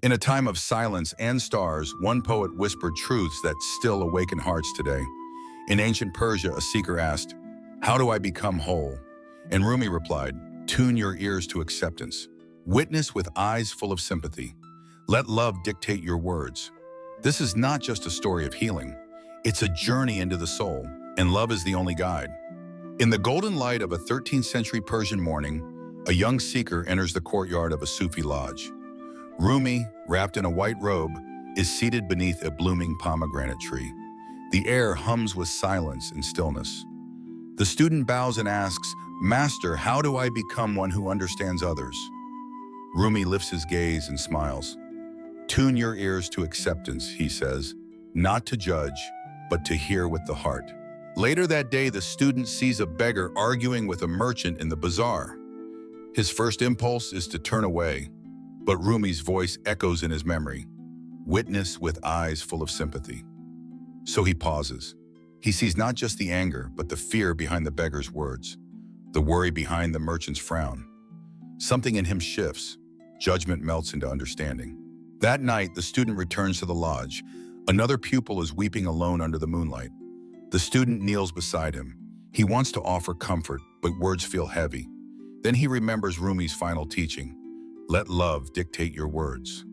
In a time of silence and stars, one poet whispered truths that still awaken hearts today. In ancient Persia, a seeker asked, "How do I become whole?" And Rumi replied, "Tune your ears to acceptance. Witness with eyes full of sympathy. Let love dictate your words." This is not just a story of healing. It's a journey into the soul, and love is the only guide. In the golden light of a 13th century Persian morning, a young seeker enters the courtyard of a Sufi lodge. Rumi, wrapped in a white robe, is seated beneath a blooming pomegranate tree. The air hums with silence and stillness. The student bows and asks, "Master, how do I become one who understands others?" Rumi lifts his gaze and smiles. "Tune your ears to acceptance," he says, "not to judge, but to hear with the heart." Later that day, the student sees a beggar arguing with a merchant in the bazaar. His first impulse is to turn away, but Rumi's voice echoes in his memory, "Witness with eyes full of sympathy." So he pauses. He sees not just the anger, but the fear behind the beggar's words, the worry behind the merchant's frown. Something in him shifts. Judgment melts into understanding. That night, the student returns to the lodge. Another pupil is weeping alone under the moonlight. The student kneels beside him. He wants to offer comfort, but words feel heavy. Then he remembers Rumi's final teaching, "Let love dictate your words."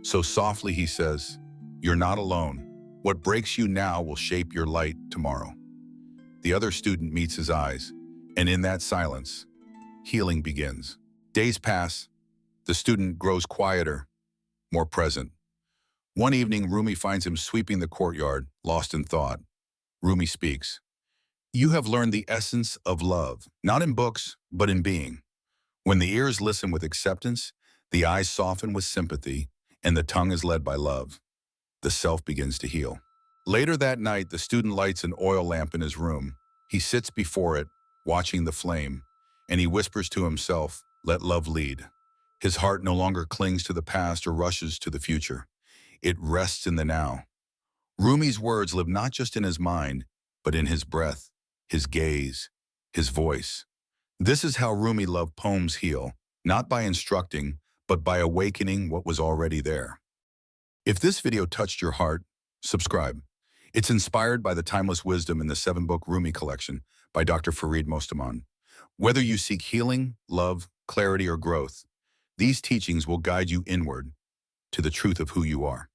So softly he says, "You're not alone. What breaks you now will shape your light tomorrow." The other student meets his eyes, and in that silence, healing begins. Days pass. The student grows quieter, more present. One evening, Rumi finds him sweeping the courtyard, lost in thought. Rumi speaks, "You have learned the essence of love, not in books, but in being. When the ears listen with acceptance, the eyes soften with sympathy, and the tongue is led by love, the self begins to heal." Later that night, the student lights an oil lamp in his room. He sits before it, watching the flame, and he whispers to himself, "Let love lead." His heart no longer clings to the past or rushes to the future. It rests in the now. Rumi's words live not just in his mind, but in his breath, his gaze, his voice. This is how Rumi Love Poems heal, not by instructing, but by awakening what was already there. If this video touched your heart, subscribe. It's inspired by the timeless wisdom in the 7-book Rumi collection by Dr. Farid Mostaman. Whether you seek healing, love, clarity, or growth, these teachings will guide you inward to the truth of who you are.